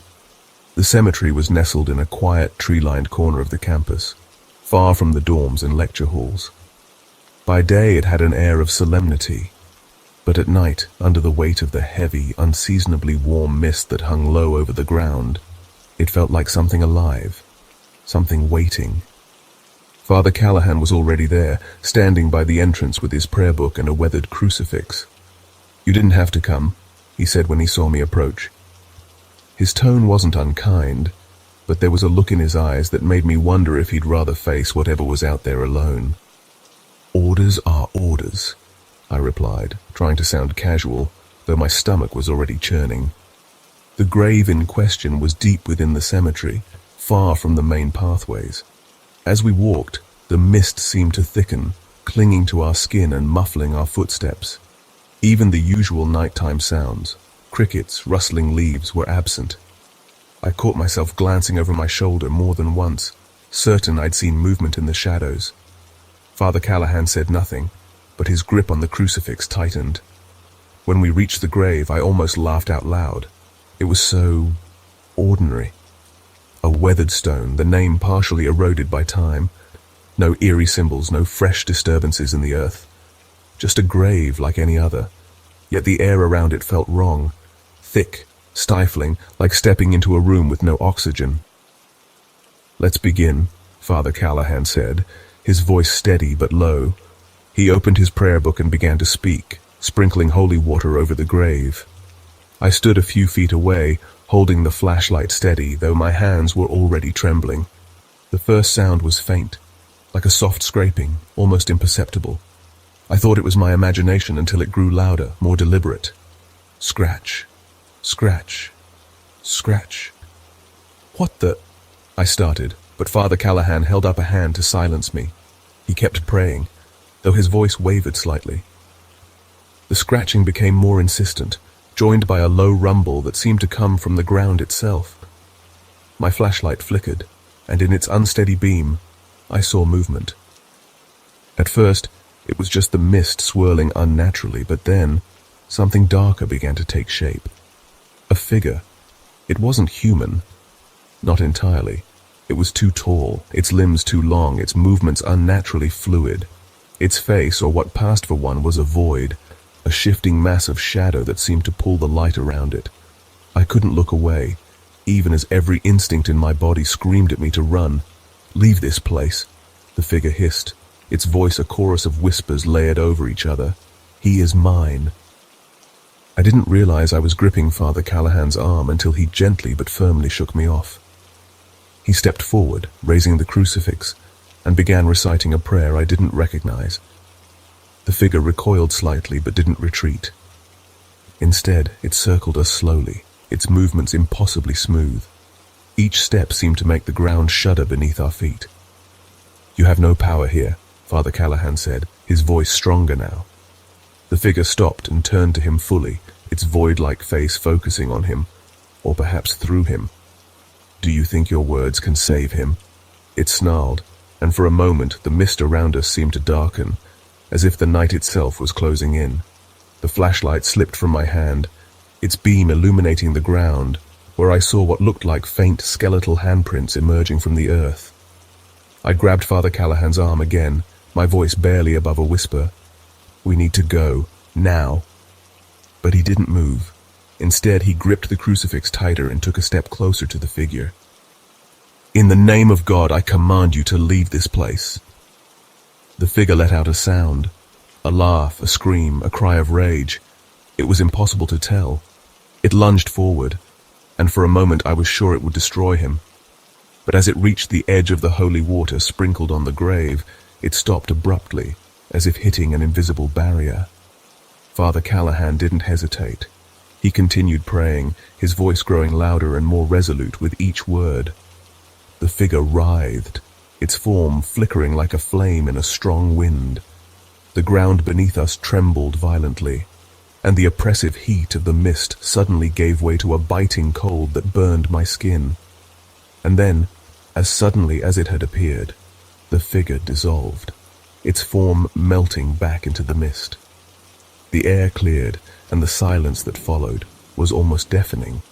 The cemetery was nestled in a quiet, tree-lined corner of the campus, far from the dorms and lecture halls. By day it had an air of solemnity, But at night, under the weight of the heavy, unseasonably warm mist that hung low over the ground, it felt like something alive, something waiting. Father Callahan was already there, standing by the entrance with his prayer book and a weathered crucifix. "You didn't have to come," he said when he saw me approach. His tone wasn't unkind, but there was a look in his eyes that made me wonder if he'd rather face whatever was out there alone. "Orders are orders," I replied, trying to sound casual, though my stomach was already churning. The grave in question was deep within the cemetery, far from the main pathways. As we walked, the mist seemed to thicken, clinging to our skin and muffling our footsteps. Even the usual nighttime sounds, crickets, rustling leaves, were absent. I caught myself glancing over my shoulder more than once, certain I'd seen movement in the shadows. Father Callahan said nothing, but his grip on the crucifix tightened. When we reached the grave, I almost laughed out loud. It was so ordinary. A weathered stone, the name partially eroded by time. No eerie symbols, no fresh disturbances in the earth. Just a grave like any other. Yet the air around it felt wrong. Thick, stifling, like stepping into a room with no oxygen. "Let's begin," Father Callahan said, his voice steady but low. He opened his prayer book and began to speak, sprinkling holy water over the grave. I stood a few feet away, holding the flashlight steady, though my hands were already trembling. The first sound was faint, like a soft scraping, almost imperceptible. I thought it was my imagination until it grew louder, more deliberate. Scratch, scratch, scratch. "What the—" I started, but Father Callahan held up a hand to silence me. He kept praying, though his voice wavered slightly. The scratching became more insistent, joined by a low rumble that seemed to come from the ground itself. My flashlight flickered, and in its unsteady beam, I saw movement. At first, it was just the mist swirling unnaturally, but then, something darker began to take shape. A figure. It wasn't human. Not entirely. It was too tall, its limbs too long, its movements unnaturally fluid. Its face, or what passed for one, was a void, a shifting mass of shadow that seemed to pull the light around it. I couldn't look away, even as every instinct in my body screamed at me to run. "Leave this place," the figure hissed, its voice a chorus of whispers layered over each other. "He is mine." I didn't realize I was gripping Father Callahan's arm until he gently but firmly shook me off. He stepped forward, raising the crucifix, and began reciting a prayer I didn't recognize. The figure recoiled slightly but didn't retreat. Instead, it circled us slowly, its movements impossibly smooth. Each step seemed to make the ground shudder beneath our feet. "You have no power here," Father Callahan said, his voice stronger now. The figure stopped and turned to him fully, its void-like face focusing on him, or perhaps through him. "Do you think your words can save him?" It snarled, and for a moment the mist around us seemed to darken, as if the night itself was closing in. The flashlight slipped from my hand, its beam illuminating the ground, where I saw what looked like faint skeletal handprints emerging from the earth. I grabbed Father Callahan's arm again, my voice barely above a whisper. "We need to go, now." But he didn't move. Instead, he gripped the crucifix tighter and took a step closer to the figure. "In the name of God, I command you to leave this place." The figure let out a sound, a laugh, a scream, a cry of rage. It was impossible to tell. It lunged forward, and for a moment I was sure it would destroy him. But as it reached the edge of the holy water sprinkled on the grave, it stopped abruptly, as if hitting an invisible barrier. Father Callahan didn't hesitate. He continued praying, his voice growing louder and more resolute with each word. The figure writhed, its form flickering like a flame in a strong wind. The ground beneath us trembled violently, and the oppressive heat of the mist suddenly gave way to a biting cold that burned my skin. And then, as suddenly as it had appeared, the figure dissolved, its form melting back into the mist. The air cleared, and the silence that followed was almost deafening.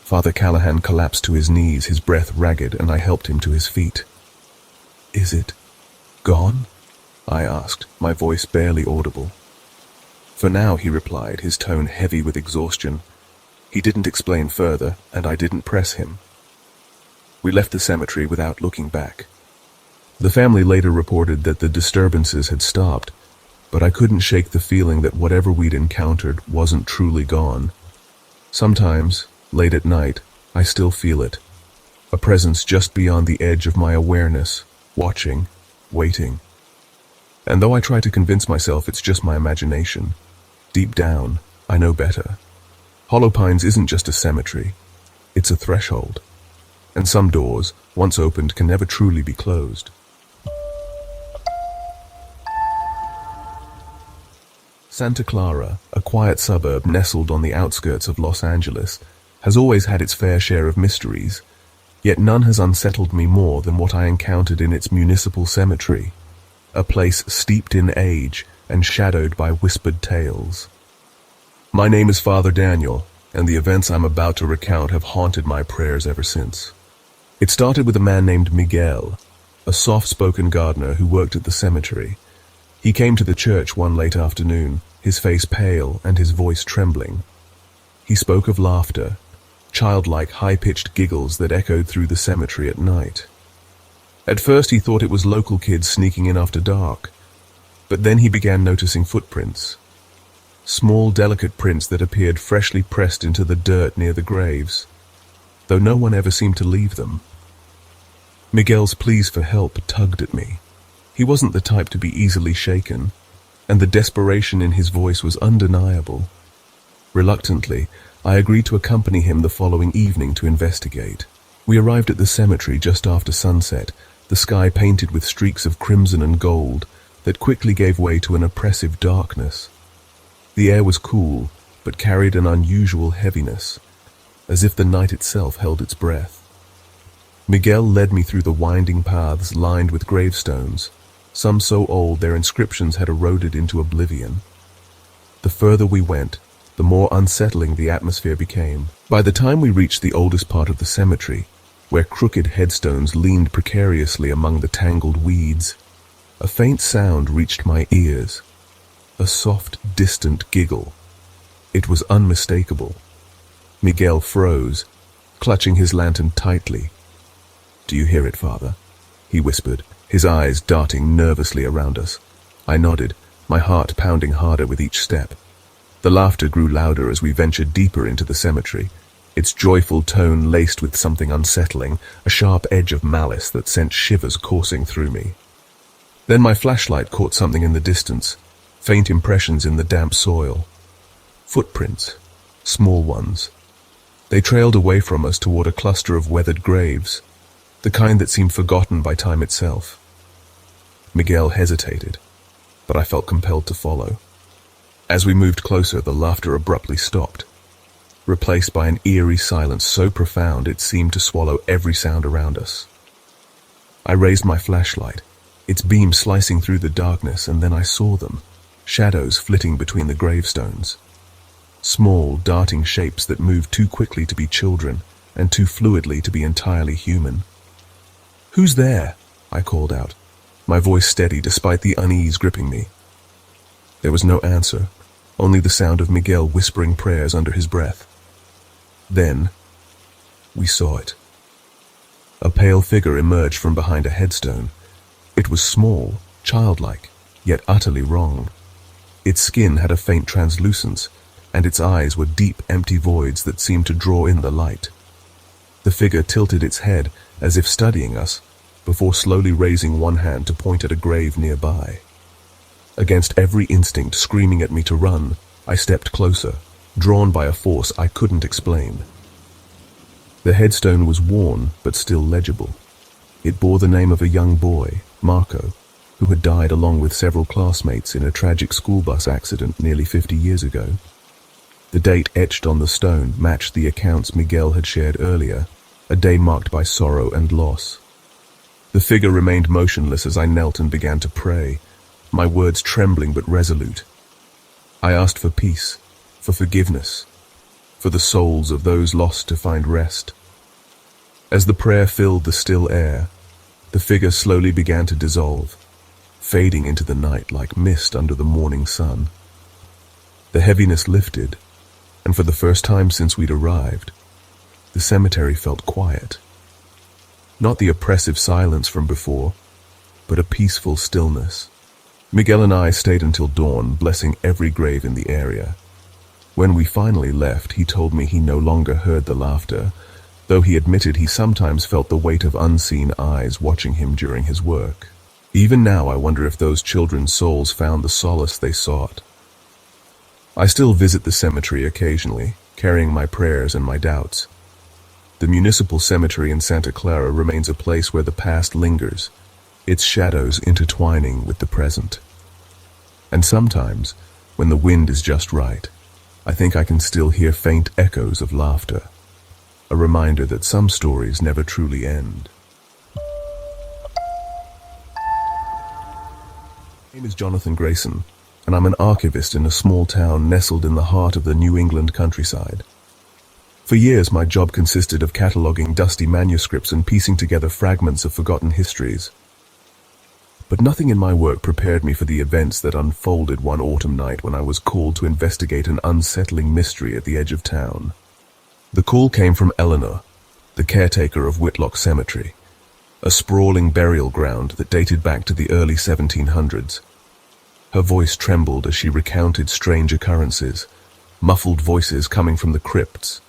Father Callahan collapsed to his knees, his breath ragged, and I helped him to his feet. "Is it gone?" I asked, my voice barely audible. "For now," he replied, his tone heavy with exhaustion. He didn't explain further, and I didn't press him. We left the cemetery without looking back. The family later reported that the disturbances had stopped, but I couldn't shake the feeling that whatever we'd encountered wasn't truly gone. Sometimes, late at night, I still feel it. A presence just beyond the edge of my awareness, watching, waiting. And though I try to convince myself it's just my imagination, deep down, I know better. Hollow Pines isn't just a cemetery, it's a threshold. And some doors, once opened, can never truly be closed. Santa Clara, a quiet suburb nestled on the outskirts of Los Angeles, has always had its fair share of mysteries, yet none has unsettled me more than what I encountered in its municipal cemetery, a place steeped in age and shadowed by whispered tales. My name is Father Daniel, and the events I'm about to recount have haunted my prayers ever since. It started with a man named Miguel, a soft-spoken gardener who worked at the cemetery. He came to the church one late afternoon, his face pale and his voice trembling. He spoke of laughter, childlike high-pitched giggles that echoed through the cemetery at night. At first he thought it was local kids sneaking in after dark, but then he began noticing footprints. Small, delicate prints that appeared freshly pressed into the dirt near the graves, though no one ever seemed to leave them. Miguel's pleas for help tugged at me. He wasn't the type to be easily shaken, and the desperation in his voice was undeniable. Reluctantly, I agreed to accompany him the following evening to investigate. We arrived at the cemetery just after sunset, the sky painted with streaks of crimson and gold that quickly gave way to an oppressive darkness. The air was cool, but carried an unusual heaviness, as if the night itself held its breath. Miguel led me through the winding paths lined with gravestones, some so old their inscriptions had eroded into oblivion. The further we went, the more unsettling the atmosphere became. By the time we reached the oldest part of the cemetery, where crooked headstones leaned precariously among the tangled weeds, a faint sound reached my ears, a soft, distant giggle. It was unmistakable. Miguel froze, clutching his lantern tightly. "Do you hear it, Father?" he whispered, his eyes darting nervously around us. I nodded, my heart pounding harder with each step. The laughter grew louder as we ventured deeper into the cemetery, its joyful tone laced with something unsettling, a sharp edge of malice that sent shivers coursing through me. Then my flashlight caught something in the distance, faint impressions in the damp soil. Footprints, small ones. They trailed away from us toward a cluster of weathered graves, the kind that seemed forgotten by time itself. Miguel hesitated, but I felt compelled to follow. As we moved closer, the laughter abruptly stopped, replaced by an eerie silence so profound it seemed to swallow every sound around us. I raised my flashlight, its beam slicing through the darkness, and then I saw them, shadows flitting between the gravestones. Small, darting shapes that moved too quickly to be children and too fluidly to be entirely human. "Who's there?" I called out, my voice steady despite the unease gripping me. There was no answer, only the sound of Miguel whispering prayers under his breath. Then, we saw it. A pale figure emerged from behind a headstone. It was small, childlike, yet utterly wrong. Its skin had a faint translucence, and its eyes were deep, empty voids that seemed to draw in the light. The figure tilted its head as if studying us, before slowly raising one hand to point at a grave nearby. Against every instinct screaming at me to run, I stepped closer, drawn by a force I couldn't explain. The headstone was worn, but still legible. It bore the name of a young boy, Marco, who had died along with several classmates in a tragic school bus accident nearly 50 years ago. The date etched on the stone matched the accounts Miguel had shared earlier, a day marked by sorrow and loss. The figure remained motionless as I knelt and began to pray, my words trembling but resolute. I asked for peace, for forgiveness, for the souls of those lost to find rest. As the prayer filled the still air, the figure slowly began to dissolve, fading into the night like mist under the morning sun. The heaviness lifted, and for the first time since we'd arrived, the cemetery felt quiet. Not the oppressive silence from before, but a peaceful stillness. Miguel and I stayed until dawn, blessing every grave in the area. When we finally left, he told me he no longer heard the laughter, though he admitted he sometimes felt the weight of unseen eyes watching him during his work. Even now, I wonder if those children's souls found the solace they sought. I still visit the cemetery occasionally, carrying my prayers and my doubts. The municipal cemetery in Santa Clara remains a place where the past lingers, its shadows intertwining with the present. And sometimes, when the wind is just right, I think I can still hear faint echoes of laughter, a reminder that some stories never truly end. My name is Jonathan Grayson, and I'm an archivist in a small town nestled in the heart of the New England countryside. For years, my job consisted of cataloging dusty manuscripts and piecing together fragments of forgotten histories. But nothing in my work prepared me for the events that unfolded one autumn night when I was called to investigate an unsettling mystery at the edge of town. The call came from Eleanor, the caretaker of Whitlock Cemetery, a sprawling burial ground that dated back to the early 1700s. Her voice trembled as she recounted strange occurrences, muffled voices coming from the crypts,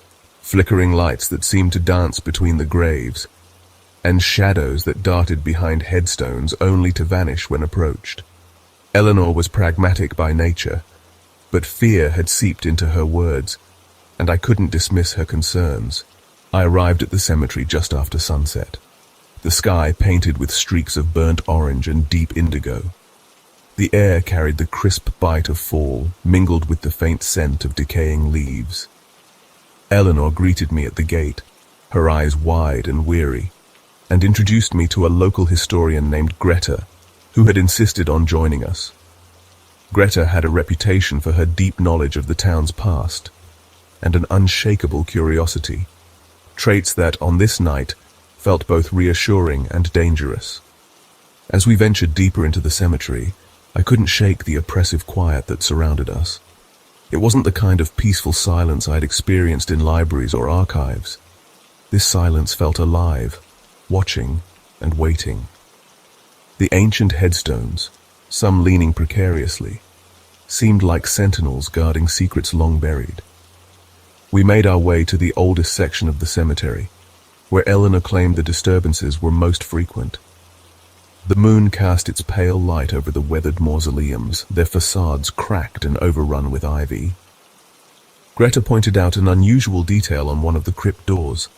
flickering lights that seemed to dance between the graves, and shadows that darted behind headstones only to vanish when approached. Eleanor was pragmatic by nature, but fear had seeped into her words, and I couldn't dismiss her concerns. I arrived at the cemetery just after sunset, the sky painted with streaks of burnt orange and deep indigo. The air carried the crisp bite of fall, mingled with the faint scent of decaying leaves. Eleanor greeted me at the gate, her eyes wide and weary, and introduced me to a local historian named Greta, who had insisted on joining us. Greta had a reputation for her deep knowledge of the town's past, and an unshakable curiosity, traits that, on this night, felt both reassuring and dangerous. As we ventured deeper into the cemetery, I couldn't shake the oppressive quiet that surrounded us. It wasn't the kind of peaceful silence I'd experienced in libraries or archives. This silence felt alive, watching and waiting. The ancient headstones, some leaning precariously, seemed like sentinels guarding secrets long buried. We made our way to the oldest section of the cemetery, where Eleanor claimed the disturbances were most frequent. The moon cast its pale light over the weathered mausoleums, their facades cracked and overrun with ivy. Greta pointed out an unusual detail on one of the crypt doors,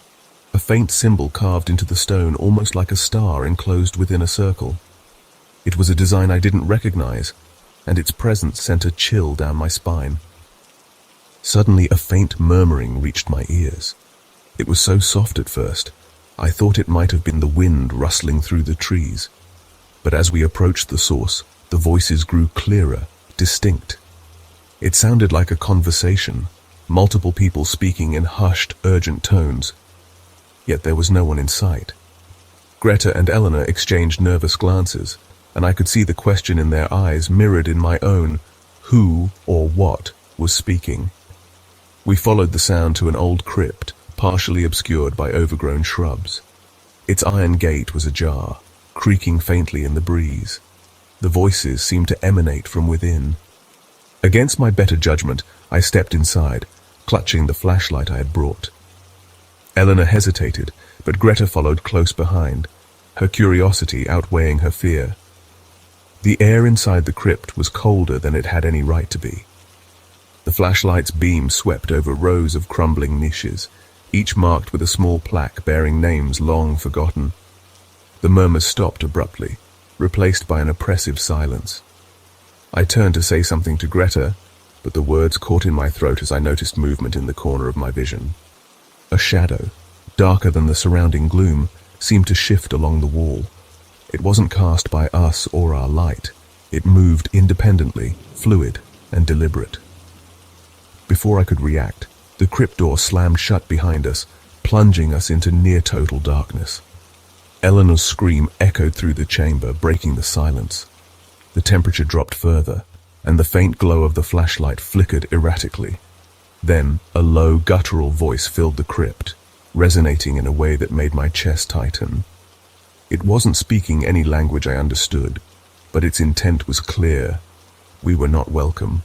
a faint symbol carved into the stone almost like a star enclosed within a circle. It was a design I didn't recognize, and its presence sent a chill down my spine. Suddenly, a faint murmuring reached my ears. It was so soft at first, I thought it might have been the wind rustling through the trees. But as we approached the source, the voices grew clearer, distinct. It sounded like a conversation, multiple people speaking in hushed, urgent tones. Yet there was no one in sight. Greta and Eleanor exchanged nervous glances, and I could see the question in their eyes mirrored in my own. Who or what was speaking? We followed the sound to an old crypt, partially obscured by overgrown shrubs. Its iron gate was ajar, creaking faintly in the breeze. The voices seemed to emanate from within. Against my better judgment, I stepped inside, clutching the flashlight I had brought. Eleanor hesitated, but Greta followed close behind, her curiosity outweighing her fear. The air inside the crypt was colder than it had any right to be. The flashlight's beam swept over rows of crumbling niches, each marked with a small plaque bearing names long forgotten. The murmurs stopped abruptly, replaced by an oppressive silence. I turned to say something to Greta, but the words caught in my throat as I noticed movement in the corner of my vision. A shadow, darker than the surrounding gloom, seemed to shift along the wall. It wasn't cast by us or our light. It moved independently, fluid and deliberate. Before I could react, the crypt door slammed shut behind us, plunging us into near-total darkness. Eleanor's scream echoed through the chamber, breaking the silence. The temperature dropped further, and the faint glow of the flashlight flickered erratically. Then, a low, guttural voice filled the crypt, resonating in a way that made my chest tighten. It wasn't speaking any language I understood, but its intent was clear. We were not welcome.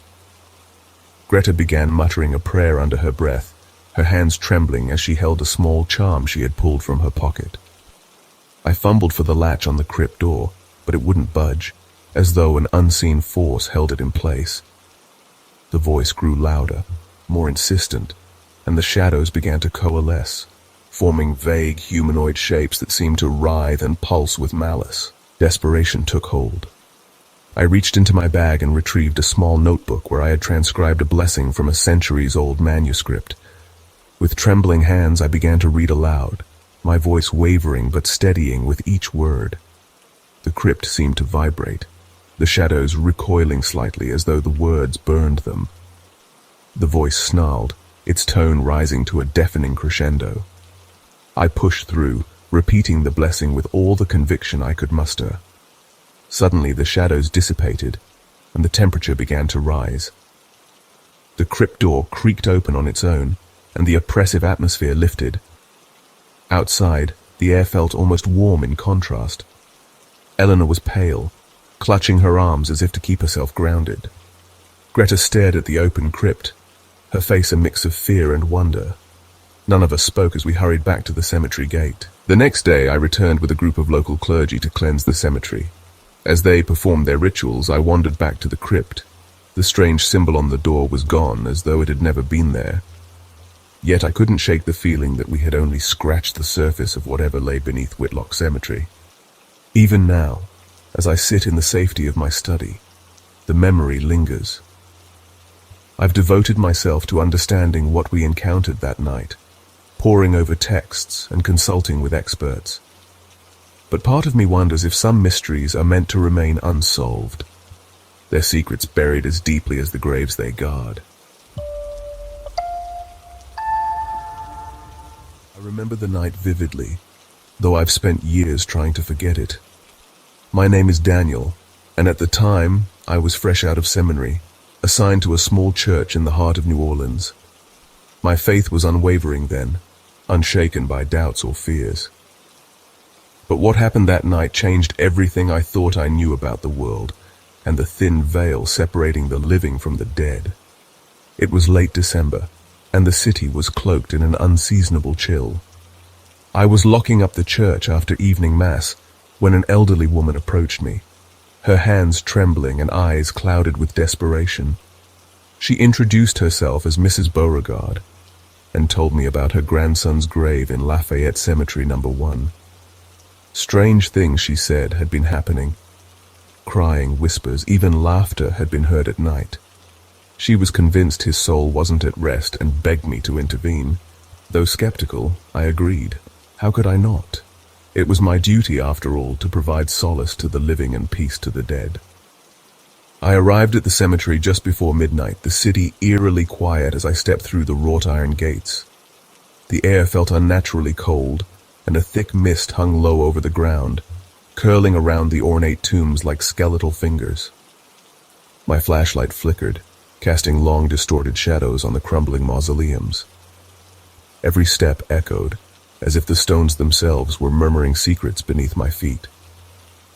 Greta began muttering a prayer under her breath, her hands trembling as she held a small charm she had pulled from her pocket. I fumbled for the latch on the crypt door, but it wouldn't budge, as though an unseen force held it in place. The voice grew louder, more insistent, and the shadows began to coalesce, forming vague humanoid shapes that seemed to writhe and pulse with malice. Desperation took hold. I reached into my bag and retrieved a small notebook where I had transcribed a blessing from a centuries-old manuscript. With trembling hands, I began to read aloud, my voice wavering but steadying with each word. The crypt seemed to vibrate, the shadows recoiling slightly as though the words burned them. The voice snarled, its tone rising to a deafening crescendo. I pushed through, repeating the blessing with all the conviction I could muster. Suddenly the shadows dissipated, and the temperature began to rise. The crypt door creaked open on its own, and the oppressive atmosphere lifted. Outside, the air felt almost warm in contrast. Eleanor was pale, clutching her arms as if to keep herself grounded. Greta stared at the open crypt, her face a mix of fear and wonder. None of us spoke as we hurried back to the cemetery gate. The next day, I returned with a group of local clergy to cleanse the cemetery. As they performed their rituals, I wandered back to the crypt. The strange symbol on the door was gone, as though it had never been there. Yet I couldn't shake the feeling that we had only scratched the surface of whatever lay beneath Whitlock Cemetery. Even now, as I sit in the safety of my study, the memory lingers. I've devoted myself to understanding what we encountered that night, poring over texts and consulting with experts. But part of me wonders if some mysteries are meant to remain unsolved, their secrets buried as deeply as the graves they guard. I remember the night vividly, though I've spent years trying to forget it. My name is Daniel, and at the time, I was fresh out of seminary, assigned to a small church in the heart of New Orleans. My faith was unwavering then, unshaken by doubts or fears. But what happened that night changed everything I thought I knew about the world, and the thin veil separating the living from the dead. It was late December, and the city was cloaked in an unseasonable chill. I was locking up the church after evening mass when an elderly woman approached me, her hands trembling and eyes clouded with desperation. She introduced herself as Mrs. Beauregard and told me about her grandson's grave in Lafayette Cemetery No. 1. Strange things, she said, had been happening. Crying, whispers, even laughter had been heard at night. She was convinced his soul wasn't at rest and begged me to intervene. Though skeptical, I agreed. How could I not? It was my duty, after all, to provide solace to the living and peace to the dead. I arrived at the cemetery just before midnight, the city eerily quiet as I stepped through the wrought iron gates. The air felt unnaturally cold, and a thick mist hung low over the ground, curling around the ornate tombs like skeletal fingers. My flashlight flickered, casting long distorted shadows on the crumbling mausoleums. Every step echoed, as if the stones themselves were murmuring secrets beneath my feet.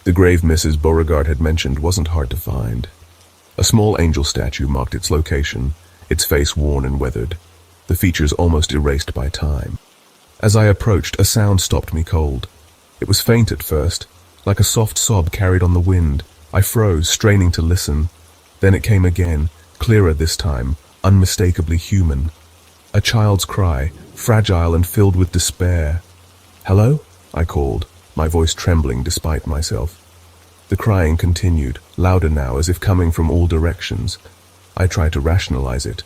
The grave Mrs. Beauregard had mentioned wasn't hard to find. A small angel statue marked its location, its face worn and weathered, the features almost erased by time. As I approached, a sound stopped me cold. It was faint at first, like a soft sob carried on the wind. I froze, straining to listen. Then it came again, clearer this time, unmistakably human. A child's cry, fragile and filled with despair. "Hello?" I called, my voice trembling despite myself. The crying continued, louder now, as if coming from all directions. I tried to rationalize it.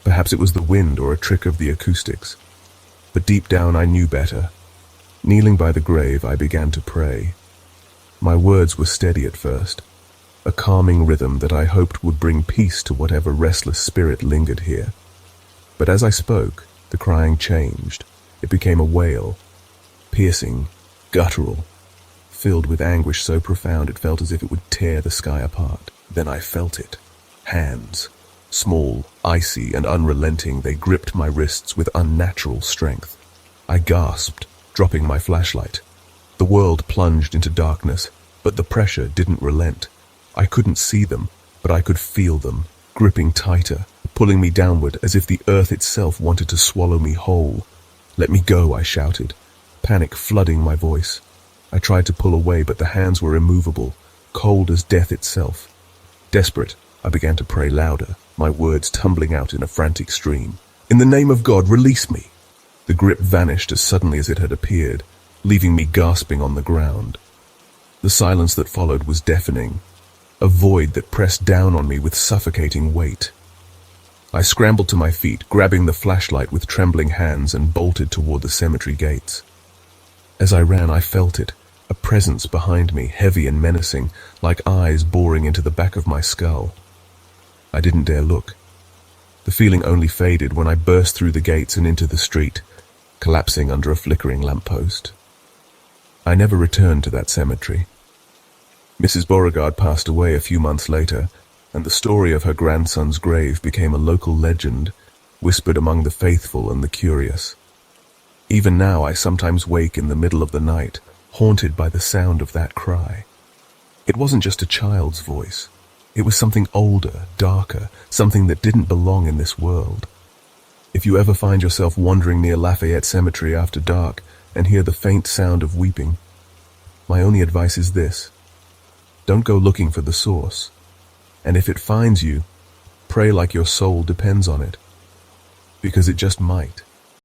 Perhaps it was the wind or a trick of the acoustics. But deep down I knew better. Kneeling by the grave, I began to pray. My words were steady at first, a calming rhythm that I hoped would bring peace to whatever restless spirit lingered here. But as I spoke, the crying changed. It became a wail, piercing, guttural, filled with anguish so profound it felt as if it would tear the sky apart. Then I felt it, Hands. Small, icy, and unrelenting, they gripped my wrists with unnatural strength. I gasped, dropping my flashlight. The world plunged into darkness, but the pressure didn't relent. I couldn't see them, but I could feel them, gripping tighter, pulling me downward as if the earth itself wanted to swallow me whole. "Let me go," I shouted, panic flooding my voice. I tried to pull away, but the hands were immovable, cold as death itself. Desperate, I began to pray louder, my words tumbling out in a frantic stream. "In the name of God, release me!" The grip vanished as suddenly as it had appeared, leaving me gasping on the ground. The silence that followed was deafening, a void that pressed down on me with suffocating weight. I scrambled to my feet, grabbing the flashlight with trembling hands, and bolted toward the cemetery gates. As I ran, I felt it, a presence behind me, heavy and menacing, like eyes boring into the back of my skull. I didn't dare look. The feeling only faded when I burst through the gates and into the street, collapsing under a flickering lamppost. I never returned to that cemetery. Mrs. Beauregard passed away a few months later, and the story of her grandson's grave became a local legend, whispered among the faithful and the curious. Even now, I sometimes wake in the middle of the night, haunted by the sound of that cry. It wasn't just a child's voice. It was something older, darker, something that didn't belong in this world. If you ever find yourself wandering near Lafayette Cemetery after dark and hear the faint sound of weeping, my only advice is this: don't go looking for the source. And if it finds you, pray like your soul depends on it, because it just might.